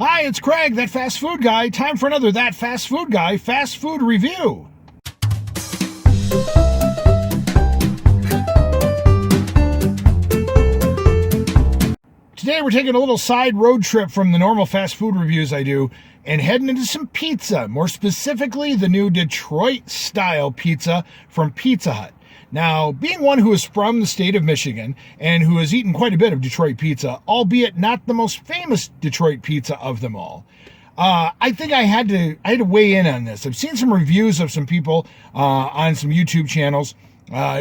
Hi, it's Craig, that fast food guy. Time for another That Fast Food Guy fast food review. Today we're taking a little side road trip from the normal fast food reviews I do and heading into some pizza, more specifically the new Detroit-style pizza from Pizza Hut. Now, being one who is from the state of Michigan and who has eaten quite a bit of Detroit pizza, albeit not the most famous Detroit pizza of them all, I think I had to weigh in on this. I've seen some reviews of some people on some YouTube channels,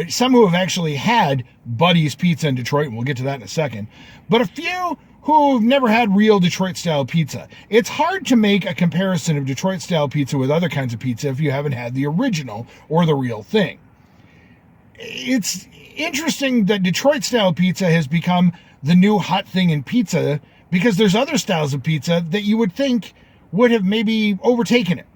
some who have actually had Buddy's Pizza in Detroit, and we'll get to that in a second, but a few who've never had real Detroit-style pizza. It's hard to make a comparison of Detroit-style pizza with other kinds of pizza if you haven't had the original or the real thing. It's interesting that Detroit-style pizza has become the new hot thing in pizza because there's other styles of pizza that you would think would have maybe overtaken it.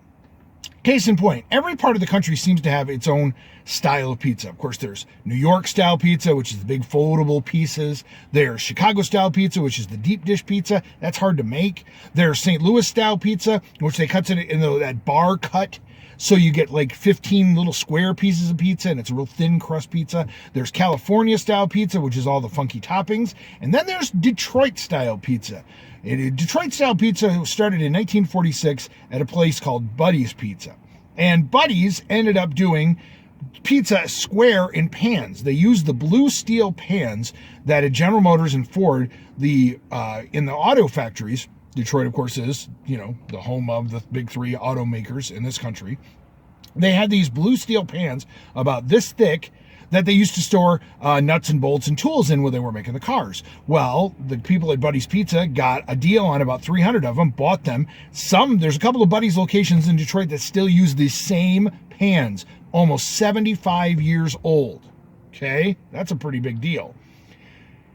Case in point, every part of the country seems to have its own style of pizza. Of course, there's New York-style pizza, which is the big foldable pieces. There's Chicago-style pizza, which is the deep dish pizza. That's hard to make. There's St. Louis-style pizza, which they cut it in that bar cut. So you get like 15 little square pieces of pizza, and it's a real thin crust pizza. There's California-style pizza, which is all the funky toppings. And then there's Detroit-style pizza. Detroit-style pizza started in 1946 at a place called Buddy's Pizza. And Buddy's ended up doing pizza square in pans. They used the blue steel pans that at General Motors and Ford, in the auto factories. Detroit, of course, is, the home of the big three automakers in this country. They had these blue steel pans about this thick that they used to store nuts and bolts and tools in when they were making the cars. Well, the people at Buddy's Pizza got a deal on about 300 of them, bought them. There's a couple of Buddy's locations in Detroit that still use the same pans, almost 75 years old. Okay, that's a pretty big deal.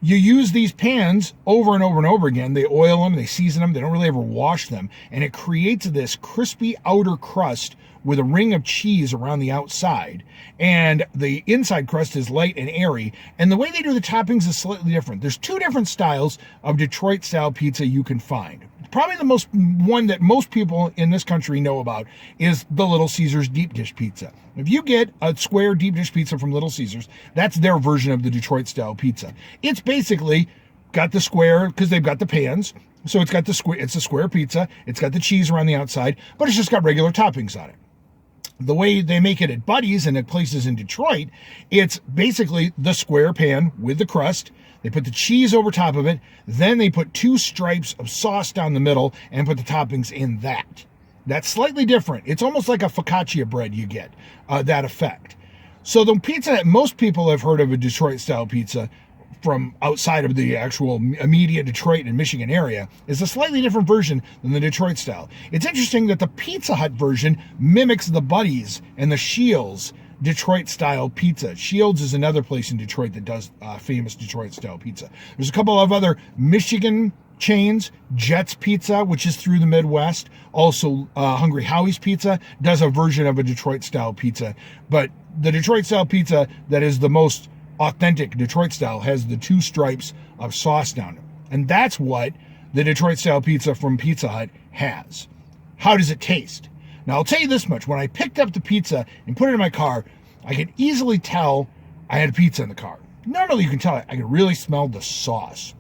You use these pans over and over and over again. They oil them, they season them, they don't really ever wash them. And it creates this crispy outer crust with a ring of cheese around the outside. And the inside crust is light and airy. And the way they do the toppings is slightly different. There's two different styles of Detroit-style pizza you can find. Probably the one that most people in this country know about is the Little Caesars deep dish pizza. If you get a square deep dish pizza from Little Caesars, that's their version of the Detroit-style pizza. It's basically got the square because they've got the pans. So it's got it's a square pizza. It's got the cheese around the outside, but it's just got regular toppings on it. The way they make it at Buddy's and at places in Detroit, it's basically the square pan with the crust. They put the cheese over top of it. Then they put 2 stripes of sauce down the middle and put the toppings in that. That's slightly different. It's almost like a focaccia bread you get, that effect. So the pizza that most people have heard of, a Detroit-style pizza from outside of the actual immediate Detroit and Michigan area, is a slightly different version than the Detroit style. It's interesting that the Pizza Hut version mimics the Buddy's and the Shields Detroit-style pizza. Shields is another place in Detroit that does famous Detroit-style pizza. There's a couple of other Michigan chains. Jets Pizza, which is through the Midwest. Also, Hungry Howie's Pizza does a version of a Detroit-style pizza. But the Detroit-style pizza that is the most authentic Detroit-style has the 2 stripes of sauce down it. And that's what the Detroit-style pizza from Pizza Hut has. How does it taste? Now, I'll tell you this much. When I picked up the pizza and put it in my car, I could easily tell I had pizza in the car. Not only you can tell it, I could really smell the sauce.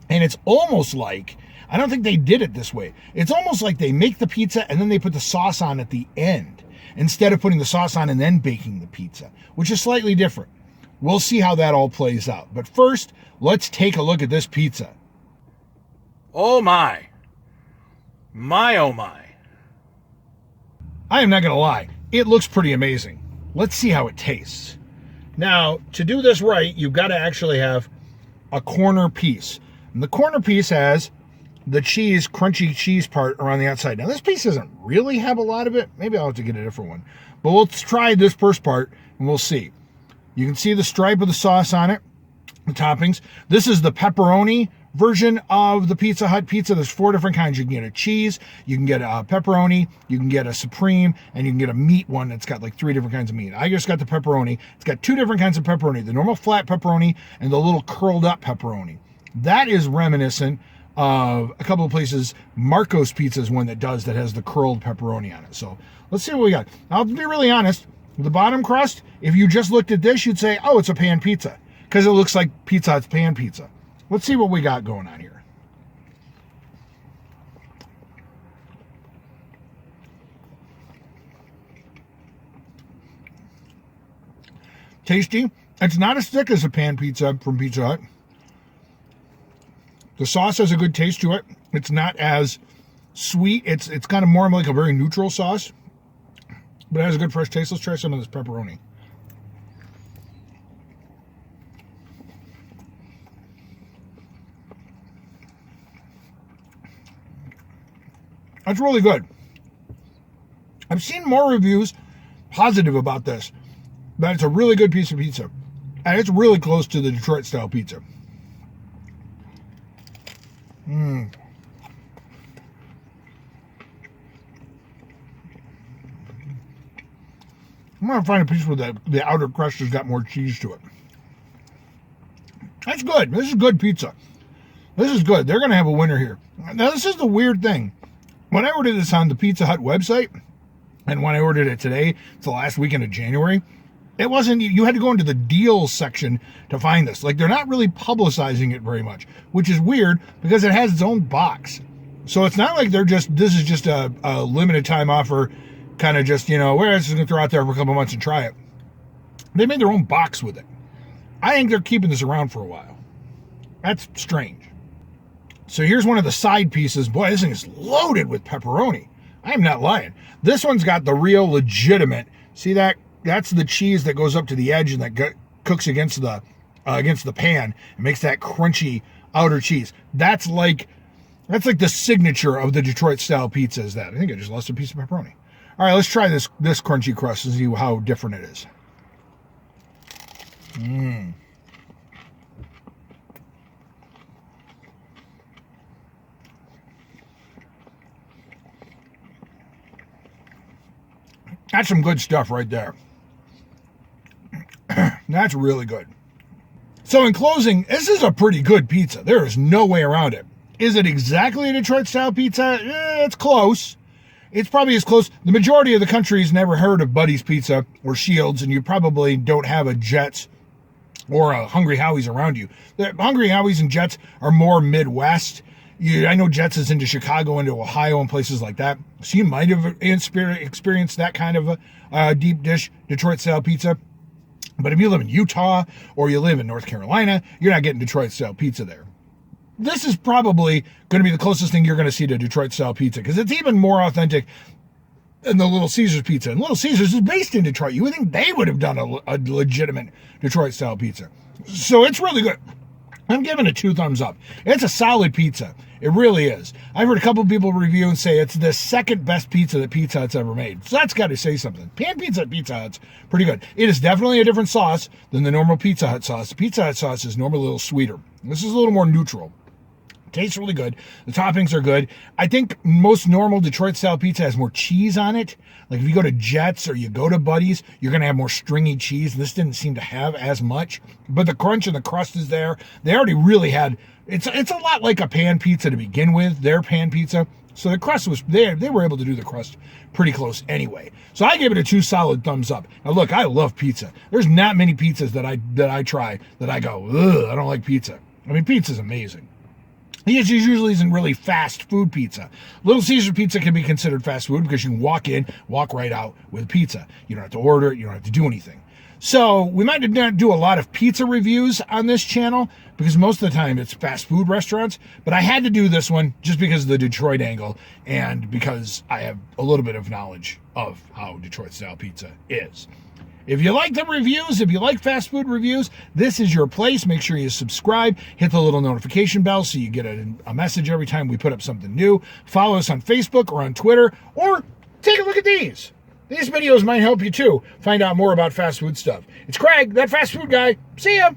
And it's almost like, I don't think they did it this way. It's almost like they make the pizza and then they put the sauce on at the end, instead of putting the sauce on and then baking the pizza, which is slightly different. We'll see how that all plays out. But first, let's take a look at this pizza. Oh my. My oh my. I am not going to lie, it looks pretty amazing. Let's see how it tastes. Now, to do this right, you've got to actually have a corner piece. And the corner piece has the crunchy cheese part around the outside. Now, this piece doesn't really have a lot of it. Maybe I'll have to get a different one. But let's try this first part, and we'll see. You can see the stripe of the sauce on it, the toppings. This is the pepperoni version of the Pizza Hut pizza. There's 4 different kinds. You can get a cheese, you can get a pepperoni, you can get a supreme, and you can get a meat one that's got like 3 different kinds of meat. I just got the pepperoni. It's got 2 different kinds of pepperoni, the normal flat pepperoni and the little curled up pepperoni. That is reminiscent A couple of places, Marco's Pizza is one that has the curled pepperoni on it. So let's see what we got. I'll be really honest. The bottom crust, if you just looked at this, you'd say, oh, it's a pan pizza, because it looks like Pizza Hut's pan pizza. Let's see what we got going on here. Tasty. It's not as thick as a pan pizza from Pizza Hut. The sauce has a good taste to it. It's not as sweet. It's kind of more like a very neutral sauce, but it has a good fresh taste. Let's try some of this pepperoni. That's really good. I've seen more reviews positive about this, but it's a really good piece of pizza. And it's really close to the Detroit style pizza. I'm going to find a piece where the outer crust has got more cheese to it. That's good. This is good pizza. This is good. They're going to have a winner here. Now, this is the weird thing. When I ordered this on the Pizza Hut website, and when I ordered it today, it's the last weekend of January, it wasn't, you had to go into the deals section to find this. Like, they're not really publicizing it very much, which is weird because it has its own box. So it's not like this is just a limited time offer, kind of just, we're just going to throw out there for a couple months and try it. They made their own box with it. I think they're keeping this around for a while. That's strange. So here's one of the side pieces. Boy, this thing is loaded with pepperoni. I am not lying. This one's got the real legitimate. See that? That's the cheese that goes up to the edge and that cooks against the pan and makes that crunchy outer cheese. That's like the signature of the Detroit style pizza. Is that? I think I just lost a piece of pepperoni. All right, let's try this crunchy crust and see how different it is. That's some good stuff right there. That's really good. So in closing, this is a pretty good pizza. There is no way around it. Is it exactly a Detroit-style pizza? It's close. It's probably as close. The majority of the country has never heard of Buddy's Pizza or Shields, and you probably don't have a Jets or a Hungry Howie's around you. The Hungry Howie's and Jets are more Midwest. I know Jets is into Chicago, into Ohio, and places like that. So you might have experienced that kind of a deep dish Detroit-style pizza. But if you live in Utah or you live in North Carolina, you're not getting Detroit-style pizza there. This is probably going to be the closest thing you're going to see to Detroit-style pizza because it's even more authentic than the Little Caesars pizza. And Little Caesars is based in Detroit. You would think they would have done a legitimate Detroit-style pizza. So it's really good. I'm giving it 2 thumbs up. It's a solid pizza. It really is. I've heard a couple of people review and say it's the second best pizza that Pizza Hut's ever made. So that's got to say something. Pan pizza at Pizza Hut's pretty good. It is definitely a different sauce than the normal Pizza Hut sauce. The Pizza Hut sauce is normally a little sweeter. This is a little more neutral. Tastes really good. The toppings are good. I think most normal Detroit-style pizza has more cheese on it. Like if you go to Jets or you go to Buddy's, you're going to have more stringy cheese. This didn't seem to have as much. But the crunch and the crust is there. They already really had... It's a lot like a pan pizza to begin with, their pan pizza. So the crust was there. They were able to do the crust pretty close anyway. So I gave it a 2 solid thumbs up. Now look, I love pizza. There's not many pizzas that I try that I go, ugh, I don't like pizza. I mean, pizza's amazing. It usually isn't really fast food pizza. Little Caesar pizza can be considered fast food because you can walk in, walk right out with pizza. You don't have to order it. You don't have to do anything. So we might not do a lot of pizza reviews on this channel because most of the time it's fast food restaurants. But I had to do this one just because of the Detroit angle and because I have a little bit of knowledge of how Detroit-style pizza is. If you like the reviews, if you like fast food reviews, this is your place. Make sure you subscribe, hit the little notification bell so you get a message every time we put up something new. Follow us on Facebook or on Twitter, or take a look at these. These videos might help you too find out more about fast food stuff. It's Craig, that fast food guy. See ya.